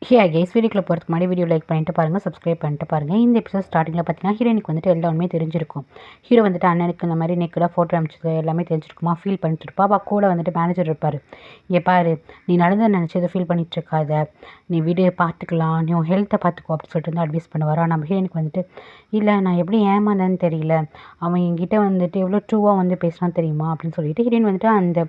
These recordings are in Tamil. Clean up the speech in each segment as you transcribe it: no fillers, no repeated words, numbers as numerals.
கைஸ் வீடியோக்குள்ள போகிறதுக்கு முன்னாடி வீடியோ லைக் பண்ணிட்டு பாருங்கள், சப்ஸ்கிரைப் பண்ணிட்டு பாருங்கள். இந்த எபிசோட் ஸ்டார்டிங்கில் பார்த்தீங்கன்னா ஹீரோயினுக்கு வந்துட்டு எல்லா உண்மையும் தெரிஞ்சிருக்கும். ஹீரோ வந்துட்டு அண்ணனுக்கு இந்த மாதிரி நெக்கடாக ஃபோட்டோ அனுப்பிச்சது எல்லாமே தெரிஞ்சிருக்குமா, ஃபீல் பண்ணிட்டு இருப்பா. அப்போ கூட வந்துட்டு மேனேஜர் இருப்பார். இங்கே பாரு, நீ நடந்த நினச்சதை ஃபீல் பண்ணிட்டு இருக்காத, நீ வீடியோ பார்த்துக்கலாம், நீ உன் ஹெல்த்தை பார்த்துக்கோ அப்படின்னு சொல்லிட்டு வந்து அட்வைஸ் பண்ணுவாரா. நம்ம ஹீரோயினுக்கு வந்துட்டு இல்லை நான் எப்படி ஏமாந்தேன்னு தெரியல, அவன் என்கிட்ட வந்துட்டு எவ்வளோ ட்ரூவாக வந்து பேசினான்னு தெரியுமா அப்படின்னு சொல்லிட்டு ஹீரோயின் வந்துட்டு அந்த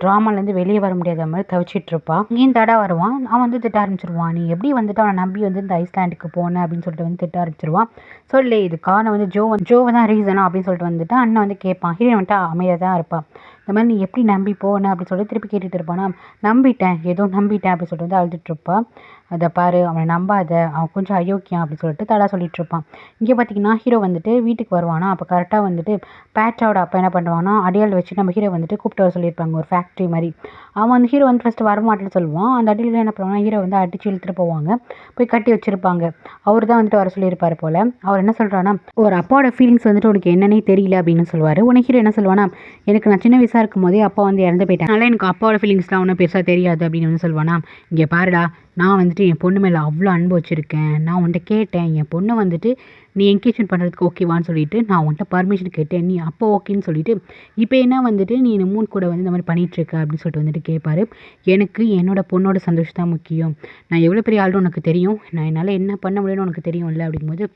ட்ராமாலேருந்து வெளியே வர முடியாத மாதிரி தவிச்சிட்டு இருப்பான். இங்கேயும் தடா வருவான், அவன் வந்து திட்ட ஆரம்பிச்சிருவான். நீ எப்படி வந்துட்டு அவனை நம்பி வந்து இந்த ஐஸ்லாண்டுக்கு போனேன் அப்படின்னு சொல்லிட்டு வந்து திட்ட ஆரம்பிச்சிருவான். சொல்லு இதுக்கான வந்து ஜோவை தான் ரீசனா அப்படின்னு சொல்லிட்டு வந்துட்டு அண்ணன் வந்து கேட்பான். ஹீரோயின் வந்துட்டு அமைதியாக தான் இருப்பான். இந்த மாதிரி நீ எப்படி நம்பி போன அப்படின்னு சொல்லிட்டு திருப்பி கேட்டுட்டு இருப்பானா. நம்பிட்டேன், ஏதோ நம்பிட்டேன் அப்படின்னு சொல்லிட்டு வந்து அழுதுட்டு இருப்பான். அதை பாரு, அவனை நம்பாத, அவன் கொஞ்சம் அயோக்கியம் அப்படின்னு சொல்லிட்டு தடா சொல்லிட்டு இருப்பான். இங்கே பார்த்தீங்கன்னா ஹீரோ வந்துட்டு வீட்டுக்கு வருவானா. அப்போ கரெக்டாக வந்துட்டு பேட்சாவோட அப்பா என்ன பண்ணுவானா, அடியால் வச்சு நம்ம ஹீரோ வந்துட்டு கூப்பிட்டு வர சொல்லியிருப்பாங்க ஒரு ஃபேக்ட்ரி மாதிரி. அவன் வந்து ஹீரோ வந்து ஃபஸ்ட்டு வரமாட்டேன்னு சொல்லுவான். அந்த அடியில் என்ன பண்ணுவானா, ஹீரோ வந்து அடிச்சு இழுத்துட்டு போவாங்க, போய் கட்டி வச்சிருப்பாங்க. அவர் தான் வந்துட்டு வர சொல்லியிருப்பார் போல். அவர் என்ன சொல்கிறான்னா, ஒரு அப்பாவோட ஃபீலிங்ஸ் வந்துட்டு உனக்கு என்னன்னே தெரியல அப்படின்னு சொல்லுவார். உடனே ஹீரோ என்ன சொல்லுவானா, எனக்கு நான் சின்ன வயசாக இருக்கும் போதே அப்பா வந்து இறந்து போயிட்டேன், அதனால் எனக்கு அப்பாவோட ஃபீலிங்ஸ்லாம் ஒன்றும் பெருசாக தெரியாது அப்படின்னு வந்து சொல்லுவானா. இங்கே பாருடா, நான் வந்துட்டு என் பொண்ணு மேலே அவ்வளோ அன்பு வச்சுருக்கேன். நான் உன்ட்ட கேட்டேன், என் பொண்ணை வந்துட்டு நீ என்கேஜ்மெண்ட் பண்ணுறதுக்கு ஓகேவான்னு சொல்லிட்டு நான் உன்ட்ட பர்மிஷன் கேட்டேன், நீ அப்போ ஓகேன்னு சொல்லிட்டு இப்போ என்ன வந்துட்டு நீ இந்த மூணு கூட வந்து இந்த மாதிரி பண்ணிகிட்ருக்க அப்படின்னு சொல்லிட்டு வந்துட்டு கேட்பாரு. எனக்கு என்னோட பொண்ணோட சந்தோஷம் தான் முக்கியம், நான் எவ்வளோ பெரிய ஆளுன்னு உனக்கு தெரியும், நான் என்னால் என்ன பண்ண முடியும்னு உனக்கு தெரியும்ல அப்படிங்கும்போது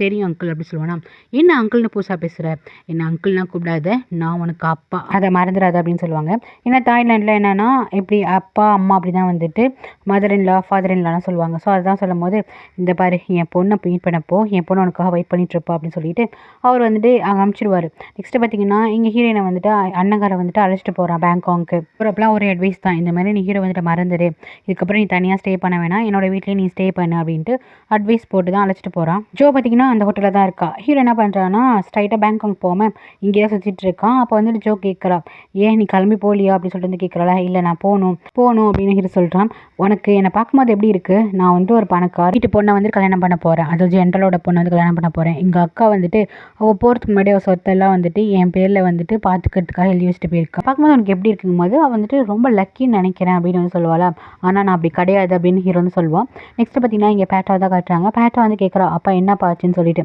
தெரியும் அங்கிள் அப்படி சொல்லுவானா. என்ன அங்கிள்னு புதுசாக பேசுகிற, என்ன அங்கிள்லாம் கூப்பிடாத, நான் உனக்கு அப்பா, அதை மறந்துடாத அப்படின்னு சொல்லுவாங்க. ஏன்னா தாய்லாண்டில் என்னென்னா இப்படி அப்பா அம்மா அப்படி தான் வந்துட்டு மதர் இன்லா ஃபாதர் இன்லான்னு சொல்லுவாங்க. ஸோ அதுதான் சொல்லும் போது, இந்த பாரு என் பொண்ணை மீட் பண்ணப்போ என் பொண்ணு உனக்காக வெயிட் பண்ணிட்டுருப்பா அப்படின்னு சொல்லிட்டு அவர் வந்துட்டு அங்கே அனுப்பிச்சிடுவார். நெக்ஸ்ட்டு பார்த்தீங்கன்னா இங்கே ஹீரோயினை வந்துட்டு அண்ணங்காரை வந்துட்டு அழைச்சிட்டு போகிறான் பேங்காங்க்கு. போகிறப்பெல்லாம் ஒரு அட்வைஸ் தான், இந்த மாதிரி நீ ஹீரோ வந்துட்டு மறந்துடு, இதுக்கப்புறம் நீ தனியாக ஸ்டே பண்ண வேணாம், என்னோட வீட்லேயே நீ ஸ்டே பண்ணு அப்படின்ட்டு அட்வைஸ் போட்டு தான் அழைச்சிட்டு போகிறான். ஜோ பார்த்தீங்கன்னா அந்த ஹோட்டலில் தான் இருக்கா. ஹீரோ என்ன பண்ணுறான்னா ஸ்ட்ரைட்டாக பேங்காங் போகாமல் இங்கேயே சுற்றிட்டு இருக்கான். அப்போ வந்துட்டு ஜோ கேட்குறா, ஏன் நீ கிளம்பி போகலையா அப்படின்னு சொல்லிட்டு வந்து கேட்குறாளா. இல்லை நான் போகணும் அப்படின்னு ஹீரோ சொல்கிறான். உனக்கு என்னை பார்க்கும்போது எப்படி இருக்குது, நான் வந்து ஒரு பணக்கார வீட்டு பொண்ணை வந்து கல்யாணம் பண்ண போகிறேன், அதாவது ஜென்ரலோட பொண்ணை வந்து கல்யாணம் பண்ண போகிறேன். எங்கள் அக்கா வந்துட்டு அவள் போகிறதுக்கு முன்னாடி அவள் சொத்தெல்லாம் வந்துட்டு என் பேரில் வந்துட்டு பார்த்துக்கிறதுக்காக எழுதி வச்சுட்டு போயிருக்கா. பார்க்கும்போது உனக்கு எப்படி இருக்கும்போது அவள் வந்துட்டு ரொம்ப லக்கின்னு நினைக்கிறேன் அப்படின்னு வந்து சொல்லுவாளா. ஆனால் நான் அப்படி கிடையாது அப்படின்னு ஹீரோ வந்து சொல்லுவான். நெக்ஸ்ட்டு பார்த்தீங்கன்னா இங்கே பேட்டா தான் காட்டுறாங்க. பேட்டா வந்து கேட்குறா, அப்பா என்னப்பா ஆச்சுன்னு சொல்லிட்டு.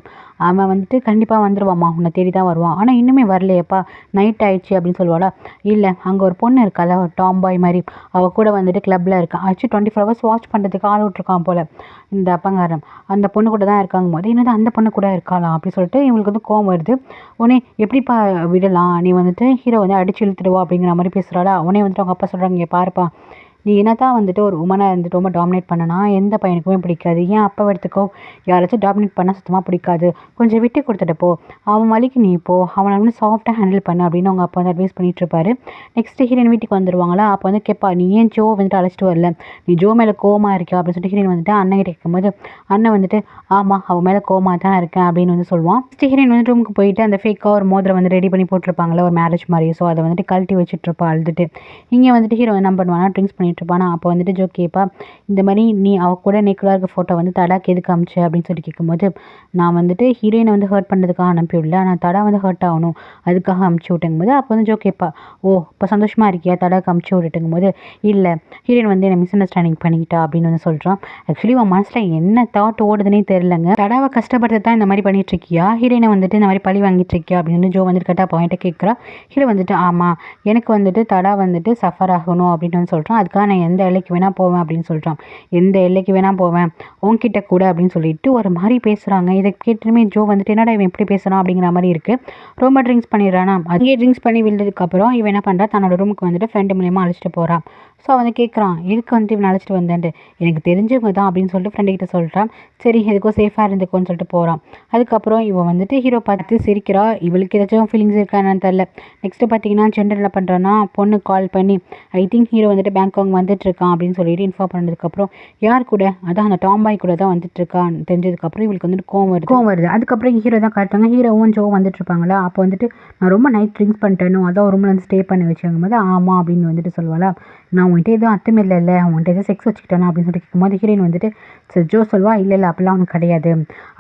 அவன் வந்துட்டு கண்டிப்பாக வந்துடுவாம்மா, உன்னை தேடி தான் வருவான், ஆனால் இன்னுமே வரலையேப்பா, நைட் ஆயிடுச்சு அப்படின்னு சொல்லுவாளா. இல்லை அங்கே ஒரு பொண்ணு இருக்கால, ஒரு டாம் பாய் மாதிரி, அவள் கூட வந்துட்டு கிளப்பில் இருக்கான், ஆச்சு 24 ஹவர்ஸ் வாட்ச் பண்ணுறதுக்கு ஆள் விட்ருக்கான் போல் இந்த அப்பங்காரன், அந்த பொண்ணு கூட தான் இருக்காங்க போது என்னது அந்த பொண்ணு கூட இருக்கலாம் அப்படின்னு சொல்லிட்டு இவங்களுக்கு வந்து கோவம் வருது. உடனே எப்படிப்பா விடலாம், நீ வந்துட்டு ஹீரோ வந்து அடிச்சு இழுத்துடுவா அப்படிங்கிற மாதிரி பேசுகிறாளா. உடனே வந்துட்டு அவங்க அப்பா சொல்கிறாங்க, இங்கே பாருப்பா, நீ என்ன தான் வந்துட்டு ஒரு உமனை வந்துட்டு ரொம்ப டாமினேட் பண்ணனா எந்த பையனுக்குமே பிடிக்காது, ஏன் அப்போ எடுத்துக்கோ, யாராச்சும் டாமினேட் பண்ணால் சுத்தமாக பிடிக்காது, கொஞ்சம் விட்டு கொடுத்துட்டு போ, அவன் வழிக்கு நீ போ, அவனை வந்து சாஃப்டாக ஹேண்டில் பண்ணு அப்படின்னு அவங்க அப்பா வந்து அட்வைஸ் பண்ணிட்டு இருப்பாரு. நெக்ஸ்ட்டு ஹீரோயின் வீட்டுக்கு வந்துடுவாங்களா. அப்போ வந்து கேட்பா, நீ ஏன் ஜோ வந்துட்டு அழைச்சிட்டு வரல, நீ ஜோ மேலே கோவமாக இருக்கியா அப்படின்னு சொல்லிட்டு ஹீரோயின் வந்துட்டு அண்ணன் கிட்ட கேட்கும்போது அண்ணன் வந்துட்டு ஆமாம் அவன் மேலே கோவமாக தான் இருக்கேன் அப்படின்னு வந்து சொல்லுவான். நெக்ஸ்ட் ஹீரோயின் வந்து ரூமுக்கு போயிட்டு அந்த ஃபேக்காக ஒரு மோதிரம் வந்து ரெடி பண்ணி போட்டிருப்பாங்களே ஒரு மேரேஜ் மாதிரி, ஸோ அதை வந்துட்டு கழட்டி வச்சுட்டு இருப்பா அழுதுட்டு. இங்கே வந்துட்டு ஹீரோ என்ன பண்ணுவானா, ட்ரிங்க்ஸ் பண்ணிட்டு இருப்பானா. அப்போ வந்துட்டு ஜோ கேட்பா, இந்த மாதிரி நீ அவ கூட நெக்கடாக இருக்க ஃபோட்டோ வந்து தடாக்கு எதுக்கு அமிச்சு அப்படின்னு சொல்லி கேட்கும்போது, நான் வந்துட்டு ஹீரோயினை வந்து ஹர்ட் பண்ணுறதுக்காக அனுப்பிவிடல, நான் தடா வந்து ஹர்ட் ஆகணும் அதுக்காக அமுச்சு விட்டுங்கும்போது, அப்போ வந்து ஜோ கேட்பா, ஓ இப்போ சந்தோஷமாக இருக்கியா தடாக்கு அமுச்சு விட்டுட்டுங்கும்போது, இல்லை ஹீரோயின் வந்து என்னை மிஸ் அண்டர்ஸ்டாண்டிங் பண்ணிக்கிட்டா அப்படின்னு வந்து சொல்கிறான். ஆக்சுவலி உன் மனசில் என்ன தாட் ஓடுதுன்னே தெரிலங்க, தடாவை கஷ்டப்படுறது தான் இந்த மாதிரி பண்ணிட்டு இருக்கியா, ஹீரோயினை வந்துட்டு இந்த மாதிரி பழி வாங்கிட்டு இருக்கியா அப்படின்னு ஜோ வந்துட்டு கரெக்டாக பாயிண்ட்டை கேட்குறா. ஹீரோ வந்துட்டு ஆமாம் எனக்கு வந்துட்டு தடா வந்துட்டு சஃபர் ஆகணும் அப்படின்னு வந்து சொல்கிறான், அதுக்காக நான் எந்த எல்லைக்கு வேணால் போவேன் அப்படின்னு சொல்கிறான். எந்த எல்லைக்கு வேணால் போவேன் உன்கிட்ட கூட அப்படின்னு சொல்லிட்டு ஒரு மாதிரி பேசுகிறாங்க. இதை கேட்டுமே ஜோ வந்துட்டு என்னடா இவன் எப்படி பேசுகிறான் அப்படிங்கிற மாதிரி இருக்குது. ரொம்ப ட்ரிங்க்ஸ் பண்ணிடுறானா. அங்கேயே ட்ரிங்க்ஸ் பண்ணி விழுந்ததுக்கப்புறம் இவன் என்ன பண்ணுறா, தன்னோட ரூமுக்கு வந்துட்டு ஃப்ரெண்டு மூலியமாக அழைச்சிட்டு போகிறான். ஸோ வந்து கேட்குறான், எதுக்கு வந்துட்டு இவன் அழைச்சிட்டு வந்தேன்ட்டு, எனக்கு தெரிஞ்சவங்க தான் அப்படின்னு சொல்லிட்டு ஃப்ரெண்டுக்கிட்ட சொல்கிறான். சரி எதுக்கும் சேஃபாக இருந்துக்கோன்னு சொல்லிட்டு போகிறான். அதுக்கப்புறம் இவன் வந்துட்டு ஹீரோ பார்த்து சிரிக்கிறா. இவளுக்கு ஏதாச்சும் ஃபீலிங்ஸ் இருக்கான்னு தெரில. நெக்ஸ்ட்டு பார்த்தீங்கன்னா ஜெண்டர் என்ன பண்ணுறான்னா, பொண்ணு கால் பண்ணி ஐ திங்க் ஹீரோ வந்துட்டு பேங்காக் வந்துட்டுருக்கான் அப்படின்னு சொல்லிட்டு இன்ஃபார்ம் பண்ணதுக்கப்புறம், யார் கூட, அதான் அந்த டாம் பாய் கூட தான் வந்துட்டுருக்கான் தெரிஞ்சதுக்கப்புறம் இவளுக்கு வந்துட்டு கோவம் வருது. அதுக்கப்புறம் ஹீரோ தான் காட்டுறாங்க. ஹீரோவும் ஜோ வந்துட்டுருப்பாங்களா. அப்போ வந்துட்டு நான் ரொம்ப நைட் ட்ரிங்க்ஸ் பண்ணிட்டேனும், அதான் ரூமில் வந்து ஸ்டே பண்ணி வச்சுருக்கும் போது ஆமாம் அப்படின்னு வந்துட்டு சொல்லுவாளா. நான் உன்கிட்ட எதுவும் அத்துமில்லை இல்லை, உன்கிட்ட எதுவும் செக்ஸ் வச்சுக்கிட்டேனா அப்படின்னு சொல்லிட்டு கேட்கும்போது ஹீரோயின் வந்துட்டு ஜோ சொல்வா, இல்லை அப்படிலாம் ஒன்றும் கிடையாது,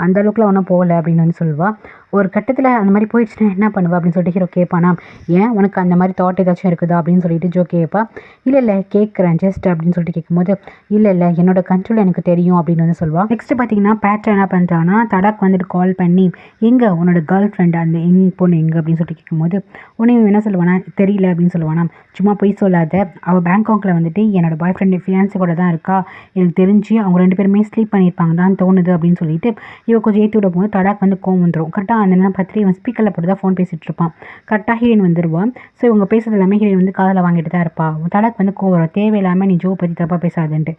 அந்த அளவுக்குலாம் ஒன்றும் போகலை அப்படின்னு வந்து சொல்லுவாள். ஒரு கட்டத்தில் அந்த மாதிரி போயிடுச்சுன்னா என்ன பண்ணுவா அப்படின்னு சொல்லிட்டு ஹீரோ கேட்பானா. ஏன் உனக்கு அந்த மாதிரி தாட் ஏதாச்சும் இருக்குதா அப்படின்னு சொல்லிட்டு ஜோ கேட்பா. இல்லை கேட்குறேன் ஜஸ்ட் அப்படின்னு சொல்லிட்டு கேட்கும்போது இல்லை என்னோட கண்ட்ரோல் எனக்கு தெரியும் அப்படின்னு வந்து சொல்லுவாள். நெக்ஸ்ட் பார்த்தீங்கன்னா பேட்ரா என்ன பண்ணுறான்னா தடாக்கு வந்துட்டு கால் பண்ணி எங்கே உன்னோட கேர்ள் ஃப்ரெண்ட் அந்த பொண்ணு எங்கே அப்படின்னு சொல்லிட்டு கேட்கும்போது உடனே என்ன சொல்லுவானா தெரியல அப்படின்னு சொல்லுவானா. சும்மா போய் சொல்லாத, அவள் பேங்காக்கில் வந்துட்டு என்னோட பாய் ஃப்ரெண்டு ஃபியான்ஸி கூட தான் இருக்கா, எனக்கு தெரிஞ்சு அவங்க 2 பேருமே ஸ்லீப் பண்ணியிருப்பாங்க தான் தோணுது அப்படின்னு சொல்லிட்டு இவன் கொஞ்சம் ஏற்றி விடும் போது தடாக்கு வந்து கோவம் வந்துடும். கரெக்டாக அந்த நேரம் பார்த்துட்டு இவன் ஸ்பீக்கரில் போட்டு தான் ஃபோன் பேசிகிட்டு இருப்பான். கரெக்டாக ஹீரோயின் வந்துடுவான். ஸோ இவங்க பேசுறது எல்லாமே ஹீரோயின் வந்து காதில் வாங்கிட்டு தான் இருப்பாள். தடாக்கு வந்து கோவம் வரும், தேவையில்லாமல் நீ ஜோ பற்றி தப்பாக பேசாதுன்ட்டு.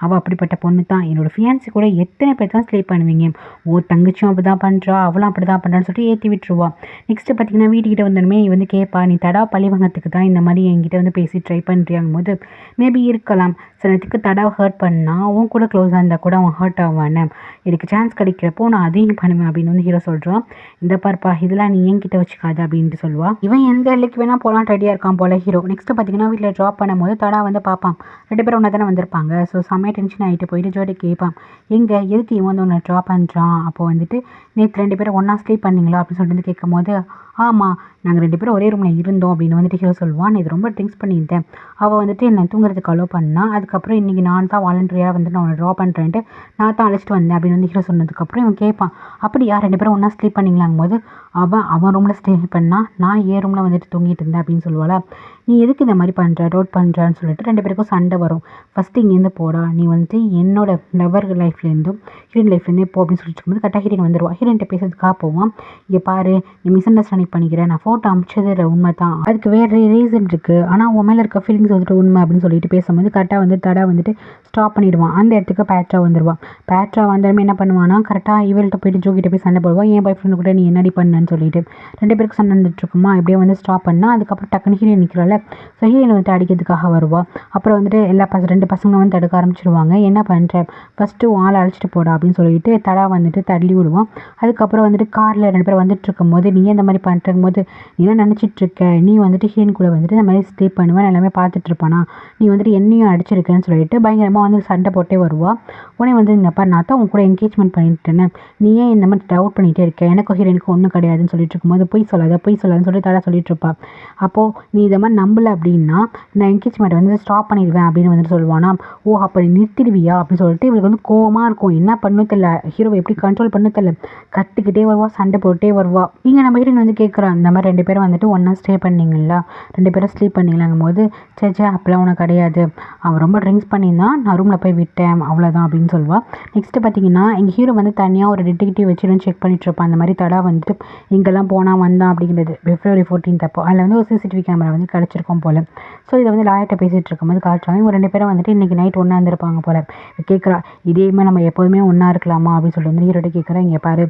அவள் அப்படிப்பட்ட பொண்ணு தான், என்னோட ஃபியான்ஸி கூட எத்தனை பேர் தான் ஸ்லீப் பண்ணுவீங்க, தங்கச்சியும் அப்படி தான் பண்ணுறா, அவளும் அப்படி தான் பண்ணுறான்னு சொல்லிட்டு ஏற்றி விட்டுருவா. நெக்ஸ்ட்டு பார்த்தீங்கன்னா வீட்டுக்கிட்ட வந்தோடனே வந்து கேட்பா, நீ தடா பழி வாங்கிறதுக்கு தான் இந்த மாதிரி என்கிட்ட வந்து பேசி ட்ரை பண்ணுறியாங்கும் போது மேபி இருக்கலாம். சிலத்துக்கு தடாவை ஹர்ட் பண்ணால் அவன் கூட க்ளோஸாக இருந்தால் கூட அவன் ஹர்ட் ஆவானே, எனக்கு சான்ஸ் கிடைக்கிறப்போ நான் அதையும் பண்ணுவேன் அப்படின்னு வந்து ஹீரோ சொல்கிறான். இந்த பார்ப்பா இதெல்லாம் நீ என்கிட்ட வச்சுக்காது அப்படின்ட்டு சொல்லுவாள். இவன் எந்த எல்லைக்கு வேணால் போகலாம் ரெடியாக இருக்கான் போல ஹீரோ. நெக்ஸ்ட்டு பார்த்தீங்கன்னா வீட்டில் ட்ராப் பண்ணும்போது தடா வந்து பார்ப்பான். 2 பேரும் ஒன்றா தானே வந்திருப்பாங்க. ஸோ செம்மையாக டென்ஷன் ஆகிட்டு போயிட்டு ஜோடி கேட்பான், எதுக்கு இவன் வந்து ஒன்று ட்ராப் பண்ணுறான், அப்போ வந்துட்டு நேற்று 2 பேரும் ஒன்றா ஸ்லீப் பண்ணிங்களா அப்படின்னு சொல்லிட்டு வந்து கேட்கும்போது ஆமாம் நாங்கள் 2 பேரும் ஒரே ரூமில் இருந்தோம் அப்படின்னு வந்துட்டு ஹீரோ சொல்லுவான். இது ரொம்ப ட்ரிங்க்ஸ் பண்ணியிருந்தேன், அவள் வந்துட்டு என்னை தூங்குறதுக்கு அலோவ் பண்ணா, அதுக்கப்புறம் இன்றைக்கி நான் தான் வாலண்டரியாக வந்துட்டு நான் உன்னை ட்ரா பண்ணுறேன்ட்டு நான் தான் அழைச்சிட்டு வந்தேன் அப்படின்னு வந்து ஹீரோ சொன்னதுக்கப்புறம் இவன் கேட்பான், அப்படியா 2 பேரும் ஒன்றா ஸ்லீப் பண்ணிங்களாங்கும் போது அவன் ரூமில் ஸ்டே பண்ணால் நான் ஏன் ரூமில் வந்துட்டு தூங்கிட்டு இருந்தேன் அப்படின்னு சொல்லுவாள். நீ எதுக்கு இந்த மாதிரி பண்ணுற ரோட் பண்ணுறான்னு சொல்லிட்டு 2 பேருக்கும் சண்டை வரும். ஃபஸ்ட்டு இங்கேருந்து போடா, நீ வந்துட்டு என்னோட லவர் லைஃப்லேருந்தும் ஹீரோயின் லைஃப்லேருந்தே போ அப்படின்னு சொல்லிட்டு இருக்கும்போது கரெக்டாக ஹீரோயின் வந்துடுவா. ஹீரோயின்ட்ட பேசுறதுக்காக போவான். இங்கே பாரு நீ மிஸ் அண்டர்ஸ்டாண்டிங் பண்ணிக்கிறேன், நான் ஃபோட்டோ அமிச்சது உண்மை தான், அதுக்கு வேறு ரீசன் இருக்குது, ஆனால் உன் மேலே இருக்க ஃபீலிங்ஸ் வந்துட்டு உண்மை அப்படின்னு சொல்லிட்டு பேசும்போது கரெக்டாக வந்து தடா வந்துட்டு ஸ்டாப் பண்ணிவிடுவான். அந்த இடத்துக்கு பேட்ரா வந்துடுவான். பேட்ரா வந்தாலுமே என்ன பண்ணுவான்னா கரெக்டாக இவள்கிட்ட போயிட்டு ஜோகிட்ட போய் சண்டை போடுவான். என் பாய் ஃப்ரெண்டு கூட நீ என்னடி பண்ணன்னு சொல்லிட்டு 2 பேருக்கு சண்டை வந்துட்டுருக்குமா, இப்படியே வந்து ஸ்டாப் பண்ணால் அதுக்கப்புறம் டக்குன்னு ஹீரோயின் நிற்கிறாள். ஸோ ஹீரோயின் வந்துட்டு அடிக்கிறதுக்காக வருவாள். அப்புறம் வந்துட்டு எல்லா 2 பசங்களும் வந்து தடுக்க ஆரம்பிச்சிருவாங்க. என்ன பண்ணுறேன் ஃபஸ்ட்டு ஆளை அழைச்சிட்டு போடா அப்படின்னு சொல்லிட்டு தடா வந்துட்டு தள்ளி விடுவான். அதுக்கப்புறம் வந்துட்டு காரில் 2 பேர் வந்துட்டு இருக்கும்போது நீ இந்த மாதிரி பண்ணுறக்கும் போது நீ என்ன நினச்சிட்ருக்க, நீ வந்துட்டு ஹீரோயின் கூட வந்துட்டு இந்த மாதிரி ஸ்டே பண்ணுவேன் எல்லாமே பார்த்துட்ருப்பானா, நீ வந்துட்டு என்னையும் அடிச்சிருக்கேன்னு சொல்லிட்டு பயங்கரமாக வந்து சண்டை போட்டே வருவாள். உடனே வந்து இந்தப்பா நான் தான் உன் கூட என்கேஜ்மெண்ட் பண்ணிட்டேன்னு நீ ஏன் இந்த மாதிரி டவுட் பண்ணிகிட்டே இருக்க, எனக்கும் ஹீரோயினுக்கும் ஒன்றும் கிடையாதுன்னு சொல்லிட்டு இருக்கும்போது பொய் சொல்லாதுன்னு சொல்லி தடா சொல்லிட்டு இருப்பா. அப்போது நீ இதை மாதிரி நம்பலை அப்படின்னா நான் என்கேஜ்மெண்ட் வந்து ஸ்டாப் பண்ணிடுவேன் அப்படின்னு வந்துட்டு சொல்லுவானா. அப்போ நீ நிறுத்திடுவியா அப்படின்னு சொல்லிட்டு இவளுக்கு வந்து கோவமாக இருக்கும். என்ன பண்ணணும் தெரியல, ஹீரோவை எப்படி கண்ட்ரோல் பண்ணணும் தெரியல, கத்திக்கிட்டே வருவா, சண்டை போட்டே வருவா. இங்கே நம்ம ஹீரோயின் வந்து கேட்குறான், இந்த மாதிரி 2 பேரும் வந்துட்டு ஒன்றா ஸ்டே பண்ணிங்களா, 2 பேரும் ஸ்லீப் பண்ணிங்களாங்கும் போது சே அப்பெல்லாம் உனக்கு கிடையாது, அவன் ரொம்ப ட்ரிங்க்ஸ் பண்ணியிருந்தான், நான் ரூமில் போய் விட்டேன் அவ்வளோதான் அப்படின்னு சொல்லுவாள். நெக்ஸ்ட்டு பார்த்தீங்கன்னா எங்கள் ஹீரோ வந்து தனியாக ஒரு டிடெக்டிவ் வச்சுருந்து செக் பண்ணிட்டு இருப்பான். அந்த மாதிரி தடா வந்துட்டு இங்கெல்லாம் போனால் வந்தான் அப்படிங்கிறது February 14th அப்போ அதில் வந்து ஒரு சிசிடிவி கேமரா வந்து கிடச்சிருக்கோம் போல். ஸோ இதை வந்து லாயர்கிட்ட பேசிகிட்டு இருக்கும்போது காட்டுறாங்க. இவங்க 2 பேரும் வந்துட்டு இன்றைக்கி நைட் ஒன்றா இருந்திருப்பாங்க போல். கேட்குறா இதேமாதிரி நம்ம எப்போதுமே ஒன்றா இருக்கலாமா அப்படின்னு சொல்லிட்டு வந்து ஹீரோட்ட கேட்குறா. இங்கே பாரு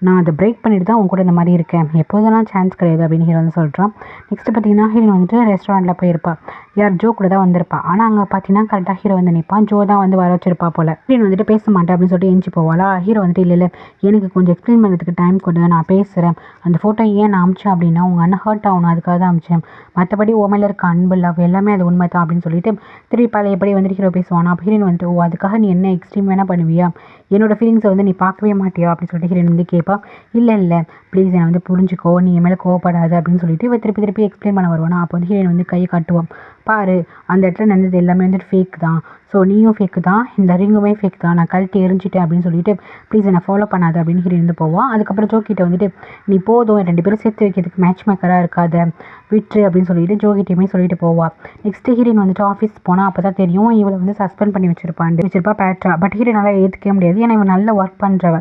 நான் அதை பிரேக் பண்ணிட்டு தான் உங்க கூட இந்த மாதிரி இருக்கேன், எப்போதெல்லாம் சான்ஸ் கிடையாது அப்படின்னு ஹீரோ வந்து சொல்கிறான். நெக்ஸ்ட்டு பார்த்தீங்கன்னா ஹீரோயின் வந்துட்டு ரெஸ்டாரண்ட்டில் போயிருப்பா. யார் ஜோ கூட தான் வந்திருப்பா. ஆனால் அங்கே பார்த்தீங்கன்னா கரெக்டாக ஹீரோ வந்து நிற்பான். ஜோ தான் வந்து வர வச்சிருப்பா போல். ஹீரோயின் வந்துட்டு பேச மாட்டேன் அப்படின்னு சொல்லிட்டு எஞ்சி போவாளா. ஹீரோ வந்துட்டு இல்லை எனக்கு கொஞ்சம் எக்ஸ்பிளைன் பண்ணுறதுக்கு டைம் கொடு, நான் பேசுகிறேன், அந்த ஃபோட்டோ ஏன் நான் அமிச்சேன் அப்படின்னா உங்கள் அண்ணன் ஹர்ட் ஆகணும் அதுக்காக தான் அமிச்சேன், மற்றபடி உமையில் இருக்க அன்பு லவ் எல்லாமே அது உண்மை தான் அப்படின்னு சொல்லிட்டு திருப்பி பழைய எப்படி வந்துட்டு ஹீரோ பேசுவானா. அப்போ ஹீரோயின் வந்துட்டு அதுக்காக நீ என்ன எக்ஸ்ட்ரீம் வேணால் பண்ணுவியா, என்னோட ஃபீலிங்ஸை வந்து நீ பார்க்கவே மாட்டியா அப்படின்னு சொல்லிட்டு ஹீரோயின் வந்து கேட்பா. இல்லை ப்ளீஸ் என்னை வந்து புரிஞ்சுக்கோ, நீ என் மேலே கோவப்படாது அப்படின்னு சொல்லிட்டு இவ திருப்பி எக்ஸ்பிளைன் பண்ண வருவானா. அப்போ வந்து ஹீரோயின் வந்து கையை காட்டுவான். பாரு அந்த இடத்துல நடந்தது எல்லாமே வந்துட்டு ஃபேக் தான், ஸோ நீயும் ஃபேக்கு தான், இந்த ரிங்குமே ஃபேக் தான், நான் கழட்டி எரிஞ்சிட்டேன் அப்படின்னு சொல்லிட்டு ப்ளீஸ் என்னை ஃபாலோ பண்ணாது அப்படின்னு ஹீரோயின் வந்து போவான். அதுக்கப்புறம் ஜோக்கிட்ட வந்துட்டு நீ போதும் 2 பேரும் சேர்த்து வைக்கிறதுக்கு மேட்ச் மேக்கராக இருக்காத, விட்டுரு அப்படின்னு சொல்லிட்டு ஜோகிட்டையுமே சொல்லிட்டு போவா. நெக்ஸ்ட்டு ஹீரோயின் வந்துட்டு ஆஃபீஸ் போனால் அப்போ தான் தெரியும் இவளை வந்து சஸ்பெண்ட் பண்ணி வச்சிருப்பா பேட்ரா. பட் ஹீரோயினால் ஏற்றுக்கவே முடியாது, ஏன்னா இவன் நல்ல ஒர்க் பண்ணுறவ.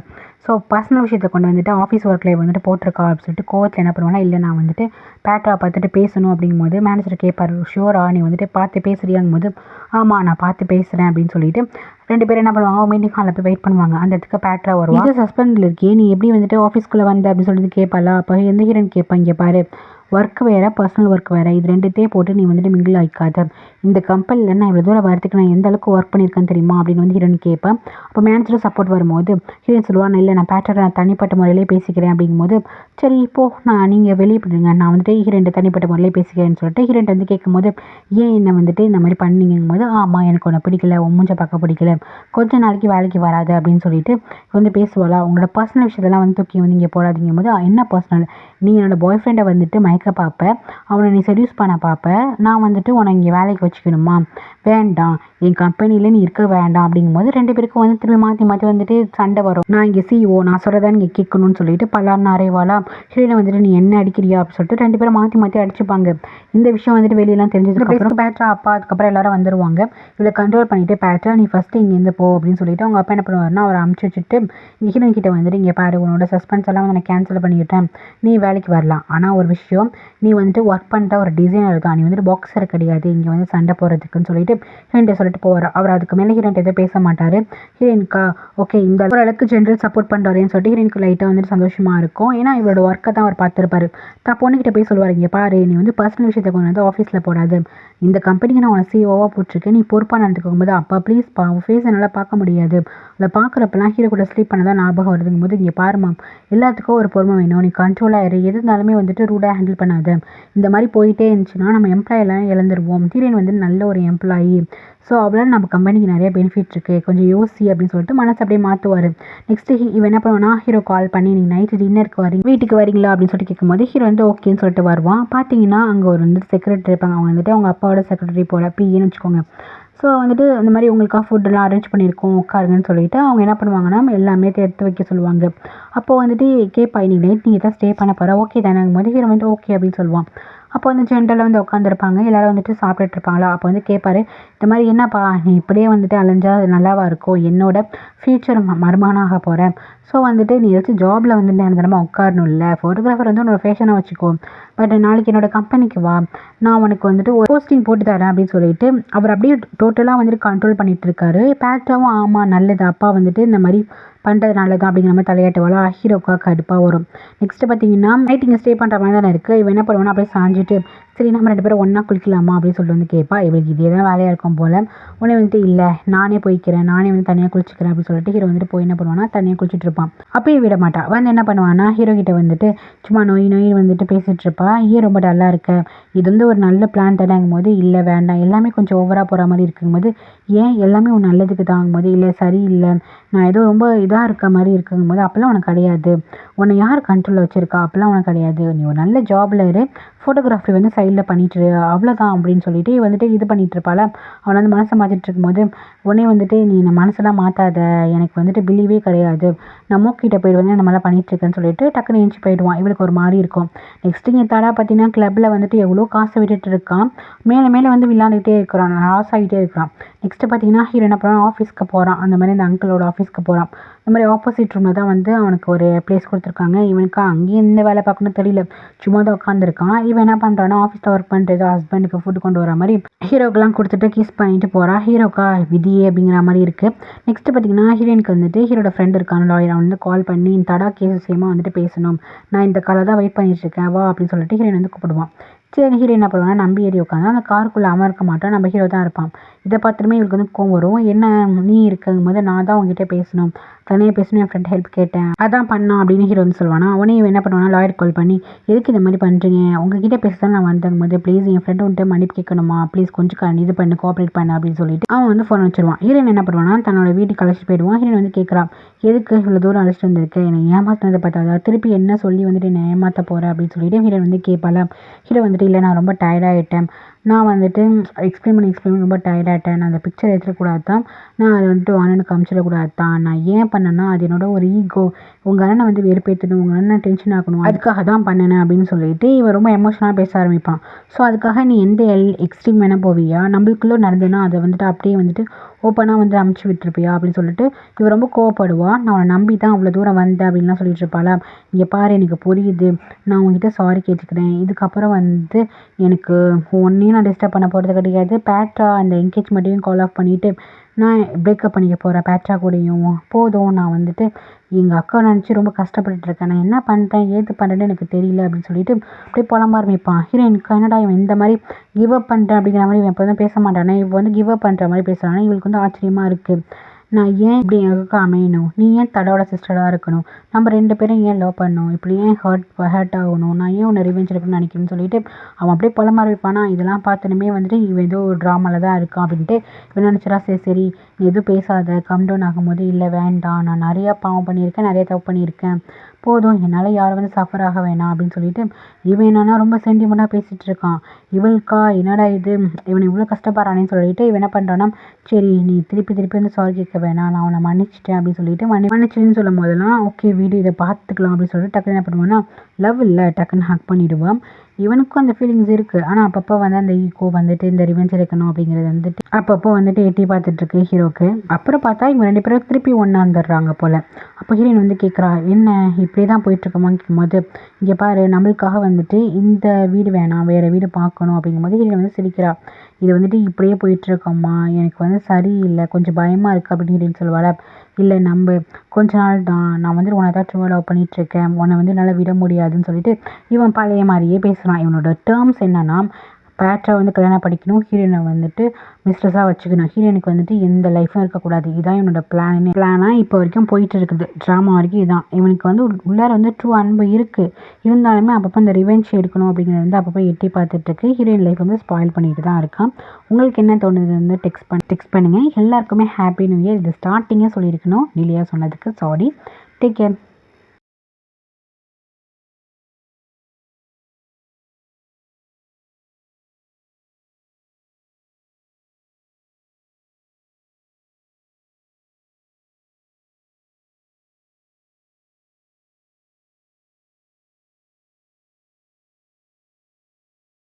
ஸோ பர்சனல் விஷயத்தை கொண்டு வந்துட்டு ஆஃபீஸ் ஒர்க்கில் வந்துட்டு போட்டிருக்கா அப்படின்னு சொல்லிட்டு கோவத்தில் என்ன பண்ணுவானா, இல்லை நான் வந்துட்டு பேட்ரா பார்த்துட்டு பேசணும் அப்படிங்கும்போது மேனேஜர் கேட்பார், ஷூரா நீ வந்துட்டு பார்த்து பேசுறியாங்கும் போது ஆமாம் நான் பார்த்து பேசுகிறேன் அப்படின்னு சொல்லிட்டு 2 பேரும் என்ன பண்ணுவாங்க மீட்டிங் ஹாலில் போய் வெயிட் பண்ணுவாங்க. அந்த இடத்துக்கு பேட்ரா வருவாங்க. இது சஸ்பெண்டில் இருக்கே நீ எப்படி வந்துட்டு ஆஃபீஸ்க்குள்ளே வந்த அப்படின்னு சொல்லிட்டு கேட்பாளா. அப்போ எந்த ஹீரோயின் கேட்பாங்க, பாரு ஒர்க் வேறு பர்சனல் ஒர்க் வேறு, இது ரெண்டுத்தையும் போட்டு நீ வந்துட்டு மிங்கிள் ஆகிக்காத. இந்த கம்பெனியில் நான் இவ்வளோ தூரம் வரதுக்கு நான் எந்த அளவுக்கு ஒர்க் பண்ணியிருக்கேன்னு தெரியுமா அப்படின்னு வந்து ஹீரோயின் கேட்பேன். அப்போ மேனேஜரும் சப்போர்ட் வரும்போது ஹீரோயின் சொல்லுவான், இல்லை நான் பேட்டரை நான் தனிப்பட்ட முறையிலே பேசிக்கிறேன் அப்படிங்கும்போது, சரி இப்போது நீங்கள் வெளியே போயிடுங்க, நான் வந்துட்டு ஹீரோயின் தனிப்பட்ட முறையிலே பேசிக்கிறேன்னு சொல்லிட்டு ஹீரோயின் வந்து கேட்கும்போது, ஏன் என்னை வந்துட்டு இந்த மாதிரி பண்ணீங்கும்போது, ஆமாம் எனக்கு உன்னை பிடிக்கல, உன் மூஞ்ச பார்க்க பிடிக்கல, கொஞ்ச நாளைக்கு வேலைக்கு வராது அப்படின்னு சொல்லிட்டு வந்து பேசுவாளா. உங்களோட பர்சனல் விஷயத்தெல்லாம் வந்து தூக்கி வந்து இங்கே போடாதீங்கும் போது, என்ன பர்சனல், நீ என்னோட பாய் ஃப்ரெண்டை வந்துட்டு மயக்க பார்ப்ப, அவனை நீ செடியூஸ் பண்ண பார்ப்ப, நான் வந்துட்டு உன்னை இங்கே வேலைக்கு வச்சுக்கணுமா, வேண்டாம் என் கம்பெனியில் நீ இருக்க வேண்டாம் அப்படிங்கும்போது 2 பேருக்கும் வந்து திரும்பி மாற்றி மாற்றி வந்துட்டு சண்டை வரும். நான் இங்கே சிஓ, நான் சொல்கிறதா நீங்கள் கேட்கணும்னு சொல்லிட்டு பல்லான்னு அரைவாளா. ஹீரோயினை வந்துட்டு நீ என்ன அடிக்கிறியா அப்படின்னு சொல்லிட்டு 2 பேரும் மாற்றி மாற்றி அடிச்சுப்பாங்க. இந்த விஷயம் வந்துட்டு வெளியெல்லாம் தெரிஞ்சதுக்கப்புறம் பேட்ரா அப்பா அதுக்கப்புறம் எல்லாரும் வந்துருவாங்க. இவளை கண்ட்ரோல் பண்ணிட்டு, பேட்ரா நீ ஃபஸ்ட்டு இங்கேருந்து போ அப்படின்னு சொல்லிட்டு அவங்க அப்பா என்ன பண்ணுவாருன்னா அவரை அமுச்சு வச்சுட்டு ஹீரோயின் கிட்ட வந்துட்டு, இங்கே பாரு உன்னோட சஸ்பென்ஸ் எல்லாம் வந்து நான் கேன்சல் பண்ணிக்கிட்டேன், நீ வேலைக்கு வரலாம். ஆனால் ஒரு விஷயம், நீ வந்துட்டு ஒர்க் பண்ணுற ஒரு டிசைனர் தான், நீ வந்துட்டு பாக்ஸர் கிடையாது இங்கே வந்து சண்டை போடுறதுக்குன்னு சொல்லிட்டு ஹீரோயின்ட்ட சொல்லிட்டு போவார். அவர் அதுக்கு மேலே ஹீரோயின்ட்ட எதுவும் பேச மாட்டார். ஹீரோயின்கா ஓகே இந்த ஓரளவுக்கு ஜென்ரல் சப்போர்ட் பண்ணுறாருன்னு சொல்லிட்டு ஹீரோயினுக்கு லைட்டாக வந்துட்டு சந்தோஷமாக இருக்கும். ஏன்னா இவரோட ஒர்க்கை தான் அவர் பார்த்துருப்பாரு. தான் பொண்ணுக்கிட்ட போய் சொல்லுவார், இங்கே பாரு நீ வந்து பர்சனல் விஷயத்தை கொண்டு வந்து ஆஃபீஸில் போடாது, இந்த கம்பெனிக்கு நான் உன சிஓவாக போட்டிருக்கேன், நீ பொறுப்பாக நடந்துக்கும் போது அப்பா ப்ளீஸ் ஃபேஸ் என்னால் பார்க்க முடியாது, அதை பார்க்குறப்பெல்லாம் ஹீரோ கூட ஸ்லீப் பண்ண தான் ஞாபகம் வருதுங்கும் போது, இங்கே பாருமா எல்லாத்துக்கும் ஒரு பொறுமை வேணும், நீ கண்ட்ரோலாக இரு, எது இருந்தாலுமே வந்துட்டு ரூடாக ஹேண்டில் பண்ணாது, இந்த மாதிரி போயிட்டே இருந்துச்சுன்னா நம்ம எம்ப்ளாயெல்லாம் இழந்துருவோம். ஹீரோயின் வந்து நல்ல ஒரு எம்ப்ளாயி, ஸோ அவளால் நம்ம கம்பெனிக்கு நிறைய பெனிஃபிட் இருக்குது, கொஞ்சம் யோசி அப்படின்னு சொல்லிட்டு மனசு அப்படியே மாற்றுவார். நெக்ஸ்ட்டு இவன் என்ன பண்ணுவானா, ஹீரோ கால் பண்ணி நீங்கள் நைட்டு டின்னருக்கு வீட்டுக்கு வரீங்களா அப்படின்னு சொல்லிட்டு கேட்கும்போது ஹீரோ வந்து ஓகேன்னு சொல்லிட்டு வருவான். பார்த்தீங்கன்னா அங்கே ஒரு வந்துட்டு செக்ரட்டரி இருப்பாங்க, அவங்க வந்துட்டு அவங்க அப்பாவோட செக்ரட்டரி போல பிஏன்னு வச்சுக்கோங்க. ஸோ வந்துட்டு இந்த மாதிரி உங்களுக்காக ஃபுட்டெல்லாம் அரேஞ்ச் பண்ணியிருக்கோம் உட்காருங்கன்னு சொல்லிட்டு அவங்க என்ன பண்ணுவாங்கன்னா எல்லாமே எடுத்து வைக்க சொல்லுவாங்க. அப்போது வந்துட்டு கேட்பா, இன்னைக்கு நைட் நீங்கள் தான் ஸ்டே பண்ண போகிற ஓகே தானேங்கும் போது ஹீரோ வந்து ஓகே அப்படின்னு சொல்லுவான். அப்போ வந்து ஜென்ரலாக வந்து உட்காந்துருப்பாங்க, எல்லோரும் வந்துட்டு சாப்பிட்டுட்டு இருப்பாங்களா. அப்போ வந்து கேட்பாரு, இந்த மாதிரி என்னப்பா நீ இப்படியே வந்துட்டு அலைஞ்சா நல்லாவா இருக்கும், என்னோட ஃப்யூச்சர் மருமகனாக போகிறேன், ஸோ வந்துட்டு நீ ஏதாச்சும் ஜாபில் வந்துட்டு நிரந்தரமாக உட்காரணும்ல, ஃபோட்டோகிராஃபர் வந்து உன்னோட ஃபேஷனாக வச்சுக்கோ, பட் நாளைக்கு என்னோட கம்பெனிக்கு வா, நான் உனக்கு வந்துட்டு ஒரு போஸ்டிங் போட்டு தரேன் அப்படின்னு சொல்லிட்டு அவர் அப்படியே டோட்டலாக வந்துட்டு கண்ட்ரோல் பண்ணிட்டு இருக்காரு. பேட்ராவும் ஆமாம் நல்லது, அப்பா வந்துட்டு இந்த மாதிரி பண்ணுறது நல்லதான் அப்படிங்கிற மாதிரி தலையாட்டுவாளா. ஹீரோக்கா கடுப்பாக வரும். நெக்ஸ்ட்டு பார்த்தீங்கன்னா நைட் இங்கே ஸ்டே பண்ணுற மாதிரி தானே இருக்குது, இவன் என்ன பண்ணுவானா அப்படியே சாஞ்சிட்டு, சரி நம்ம 2 பேரும் ஒன்றா குளிக்கலாமா அப்படின்னு சொல்லிட்டு வந்து கேட்பா. இவளுக்கு இதே தான் வேலையாக இருக்கும் போல். உடனே வந்துட்டு இல்லை நானே போய்க்கிறேன், நானே வந்து தனியாக குளிச்சிக்கிறேன் அப்படின்னு சொல்லிட்டு ஹீரோ வந்துட்டு போய் என்ன பண்ணுவானா தனியாக குளிச்சுட்டு இருப்பான். அப்பயே விட மாட்டா, வந்து என்ன பண்ணுவானா ஹீரோ கிட்ட வந்துட்டு சும்மா நோய் நோய் வந்துட்டு பேசிகிட்டு இருப்பா. ஏன் ரொம்ப டல்லாக இருக்க, இது வந்து ஒரு நல்ல பிளான் தானேங்கும் போது, இல்லை வேண்டாம் எல்லாமே கொஞ்சம் ஓவராக போகிற மாதிரி இருக்குங்கும்போது, ஏன் எல்லாமே உன் நல்லதுக்கு தாங்கும் போது, இல்லை சரியில்லை நான் ஏதோ ரொம்ப இதாக இருக்க மாதிரி இருக்குங்கும் போது, அப்போல்லாம் உனக்கு கிடையாது, உன்னை யார் கண்ட்ரோலில் வச்சுருக்கா, அப்போல்லாம் உனக்கு கிடையாது, நீ ஒரு நல்ல ஜாபில் இரு, ஃபோட்டோகிராஃபி வந்து சைடில் பண்ணிட்டு அவ்வளோதான் அப்படின்னு சொல்லிட்டு வந்துட்டு இது பண்ணிட்டு இருப்பாள். அவனை வந்து மனசை மாற்றிட்டு இருக்கும்போது உடனே வந்துட்டு, நீ இந்த மனசெல்லாம் மாற்றாத, எனக்கு வந்துட்டு பிலீவே கிடையாது, நான் மூக்கிட்ட போய்ட்டு வந்து இந்த மாதிரிலாம் பண்ணிகிட்ருக்கேன்னு சொல்லிட்டு டக்குன்னு ஏஞ்சி போயிடுவான். இவளுக்கு ஒரு மாதிரி இருக்கும். நெக்ஸ்ட்டு இங்கே தடா பார்த்தீங்கன்னா கிளப்பில் வந்துட்டு எவ்வளோ காசு விட்டுட்டு இருக்கான், மேலே மேலே வந்து விளையாண்டுகிட்டே இருக்கிறான், லாஸ் ஆகிட்டே இருக்கிறான். நெக்ஸ்ட்டு பார்த்தீங்கன்னா ஹீரோ என்ன பண்ணுறான், ஆஃபீஸ்க்கு போகிறான், அந்த மாதிரி இந்த அங்கிளோட ஆஃபீஸ்க்கு போகிறான். இந்த மாதிரி ஆப்போசிட் ரூமில் தான் வந்து அவனுக்கு ஒரு ப்ளேஸ் கொடுத்துருக்காங்க. இவனுக்கு அங்கேயும் எந்த வேலை பார்க்கணும்னு தெரியல, சும்மா தான் உட்காந்துருக்கான். இவன் என்ன பண்ணுறான்னா ஆஃபீஸில் ஒர்க் பண்ணுறது ஹஸ்பண்டுக்கு ஃபுட்டு கொண்டு வர மாதிரி ஹீரோக்கெலாம் கொடுத்துட்டு கிஸ் பண்ணிட்டு போகிறா. ஹீரோக்கா விதியே அப்படிங்கிற மாதிரி இருக்குது. நெக்ஸ்ட்டு பார்த்தீங்கன்னா ஹீரோயினுக்கு வந்துட்டு ஹீரோட ஃப்ரெண்ட் இருக்கான லாயர், அவன் வந்து கால் பண்ணி இந்த தடா கேஸ் விஷயமா வந்துட்டு பேசணும், நான் இந்த காலை தான் வெயிட் பண்ணிட்டு இருக்கேன் வா அப்படின்னு சொல்லிட்டு ஹீரோயின் வந்து கூப்பிடுவான். சரி ஹீரோ என்ன பண்ணுவான்னா நம்பி ஏறி உட்காந்து அந்த காருக்குள்ளே அமர்க்க மாட்டான், நம்ம ஹீரோ தான் இருப்பான். இதை பார்த்துமே இவருக்கு வந்து கோவம் வரும். என்ன நீ இருக்குங்கும் போது, நான் தான் உங்ககிட்ட பேசணும், தனியாக பேசணும், என் ஃப்ரெண்ட் ஹெல்ப் கேட்டேன் அதான் பண்ணான் அப்படின்னு ஹீரோ வந்து சொல்லுவானா. அவனே இவன் என்ன பண்ணுவானா லாயர் கால் பண்ணி, எதுக்கு இந்த மாதிரி பண்ணுறீங்க, உங்ககிட்ட பேச தான் நான் வந்தங்கும் போது, ப்ளீஸ் என் ஃப்ரெண்டு வந்துட்டு மன்னிப்பு கேட்கணுமா, ப்ளீஸ் கொஞ்சம் இது பண்ணு கோஆப்ரேட் பண்ணு அப்படின்னு சொல்லிட்டு அவன் வந்து ஃபோன் வச்சிருவான். ஹீரோயின் என்ன பண்ணுவானா தன்னோட வீட்டுக்கு அழைச்சிட்டு போயிடுவான். ஹீரோயின் வந்து கேட்குறான், எதுக்கு இவ்வளோ தூரம் அழைச்சிட்டு வந்திருக்கேன், என்னை ஏமாத்தினதை பார்த்தாதா, திருப்பி என்ன சொல்லி வந்துட்டு என்னை ஏமாற்ற போகிறேன் அப்படின்னு சொல்லிட்டு ஹீரோயின் வந்து கேட்பாள. ஹீரோ வந்துட்டு இல்லை நான் ரொம்ப டயர்டாகிட்டேன், நான் வந்துட்டு எக்ஸ்பிளைன் பண்ணி ரொம்ப டயர்டாகிட்டேன், நான் அந்த பிக்சர் எடுத்துக்கூடாது தான், நான் அதை வந்துட்டு அண்ணனுக்கு அனுப்பிச்சிடக்கூடாது தான், நான் ஏன் பண்ணேன்னா அது என்னோட ஒரு ஈகோ, உங்கள் அண்ணனை வந்து வெறுப்பேற்றணும், உங்கள் அண்ணன் டென்ஷன் ஆகணும், அதுக்காக தான் பண்ணினேன் அப்படின்னு சொல்லிட்டு இவன் ரொம்ப எமோஷனலாக பேச ஆரம்பிப்பான். ஸோ அதுக்காக நீ எந்த எக்ஸ்ட்ரீம் வேணால் போவியா, நம்மளுக்குள்ளே நடந்ததுன்னா அதை வந்துட்டு அப்படியே வந்துட்டு ஓப்பனாக வந்து அமுச்சு விட்டுருப்பியா அப்படின்னு சொல்லிட்டு இவன் ரொம்ப கோவப்படுவான். நான் அவனை நம்பி தான் அவ்வளோ தூரம் வந்தேன் அப்படின்லாம் சொல்லிட்டு இருப்பாளா. இங்கே பாரு எனக்கு புரியுது, நான் உங்ககிட்ட சாரி கேட்டுக்கிறேன், இதுக்கப்புறம் வந்து எனக்கு ஒன்றையும் நான் டிஸ்டர்ப் பண்ண போகிறது கிடையாது, பேட்டா அந்த என்கேஜ்மெண்ட்டையும் கால் ஆஃப் பண்ணிவிட்டு நான் பிரேக்கப் பண்ணிக்க போகிறேன் பேட்ரா கூடயும். போதும் நான் வந்துட்டு எங்கள் அக்காவை நினச்சி ரொம்ப கஷ்டப்பட்டுட்ருக்கேன். நான் என்ன பண்ணுறேன் ஏது பண்ணுறேன்னு எனக்கு தெரியல அப்படின்னு சொல்லிட்டு அப்படியே புலம்ப ஆரம்பிப்பான். ஹீரோயினுக்கு என்னடா இவன் இந்த மாதிரி கிவ் அப் பண்ணிட்டேன் அப்படிங்கிற மாதிரி இவன் எப்போதும் பேச மாட்டானே, இப்போ வந்து கிவ் அப் பண்ணுற மாதிரி பேசுகிறானே, இவளுக்கு வந்து ஆச்சரியமாக இருக்குது. நான் ஏன் இப்படி எங்கள் அக்கா அமையணும், நீ ஏன் தடோட சிஸ்டராக இருக்கணும், நம்ம 2 பேரும் ஏன் லவ் பண்ணணும், இப்படி ஏன் ஹர்ட் ஆகணும், நான் ஏன் உன்னை ரிவெஞ்ச் எடுக்கணும்னு நினைக்கிறேன்னு சொல்லிட்டு அவன் அப்படியே புலம்ப ஆரம்பிப்பானா. இதெல்லாம் பார்த்தனுமே வந்துட்டு இவன் ஏதோ ஒரு ட்ராமாவில் தான் இருக்கான் அப்படின்ட்டு இவன் நினச்சிடா. சரி சரி நீ எதுவும் பேசாத, கம் டவுன் ஆகும்போது இல்லை வேண்டாம், நான் நிறையா பாவம் பண்ணியிருக்கேன், நிறைய தப்பு பண்ணியிருக்கேன், போதும் என்னால் யாரும் வந்து சஃபர் ஆக வேணாம் அப்படின்னு சொல்லிட்டு இவன் என்னன்னா ரொம்ப சென்டிமெண்ட்டாக பேசிகிட்டு இருக்கான். இவளுக்கா என்னடா இது, இவனை இவ்வளோ கஷ்டப்படுறானேன்னு சொல்லிட்டு இவன் என்ன பண்ணுறான்னா, சரி நீ திருப்பி வந்து சாரி கேட்க வேணாம், நான் அவனை மன்னிச்சிட்டேன் அப்படின்னு சொல்லிட்டு மன்னிச்சின்னு சொல்லும் போதெல்லாம் ஓகே வீடு இதை பார்த்துக்கலாம் அப்படின்னு சொல்லிட்டு டக்குன்னு என்ன பண்ணுவான்னா, லவ் இல்லை டக்குன்னு ஹக் பண்ணிவிடுவான். இவனுக்கும் அந்த ஃபீலிங்ஸ் இருக்குது. ஆனால் அப்பப்போ வந்து அந்த ஈகோ வந்துட்டு இந்த ரிவெஞ்ச் எடுக்கணும் அப்படிங்கிறது வந்துட்டு அப்பப்போ வந்துட்டு எட்டி பார்த்துட்ருக்கு ஹீரோக்கு. அப்புறம் பார்த்தா இவங்க 2 பேரும் திருப்பி ஒன்றா வந்துடுறாங்க போல். அப்போ ஹீரோயின் வந்து கேட்குறா, என்ன இப்படியே தான் போயிட்டுருக்கோமான்னு கேட்கும்போது, இங்கே பாரு நம்மளுக்காக வந்துட்டு இந்த வீடு வேணாம் வேறு வீடு பார்க்கணும் அப்படிங்கும்போது ஹீரோயின் வந்து சிரிக்கிறா. இது வந்துட்டு இப்படியே போயிட்டுருக்கோம்மா, எனக்கு வந்து சரியில்லை, கொஞ்சம் பயமாக இருக்குது அப்படின்னு ஹீரோயின் சொல்லுவாள். இல்லை நம்ம கொஞ்ச நாள் தான், நான் வந்து உன்னை தான் ட்ரூவாக லவ் பண்ணிகிட்ருக்கேன், உன்னை வந்து என்னால் விட முடியாதுன்னு சொல்லிட்டு இவன் பழைய மாதிரியே பேசுகிறான். இவனோட டேர்ம்ஸ் என்னன்னா, பேட்ரா வந்து கல்யாணம் பண்ணிக்கணும், ஹீரோயினை வந்துட்டு மிஸ்ட்ரஸாக வச்சுக்கணும், ஹீரோயினுக்கு வந்துட்டு எந்த லைஃப்பும் இருக்கக்கூடாது, இதுதான் இவனோட பிளானாக இப்போ வரைக்கும் போயிட்டு இருக்குது. ட்ராமா வரைக்கும் இதுதான். இவனுக்கு வந்து உள்ளார வந்து ட்ரூ அன்பு இருக்குது, இருந்தாலுமே அப்பப்போ இந்த ரிவெஞ்ச் எடுக்கணும் அப்படிங்கிறது வந்து அப்பப்போ எட்டி பார்த்துட்ருக்கு. ஹீரோயின் லைஃப் வந்து ஸ்பாயில் பண்ணிட்டு தான் இருக்கான். உங்களுக்கு என்ன தோணுது வந்து டெக்ஸ்ட் பண்ணுங்கள். எல்லாருக்குமே ஹாப்பி நியூ இயர். இது ஸ்டார்டிங்கே சொல்லியிருக்கணும், டிலேயாக சொன்னதுக்கு சாரி. Take care.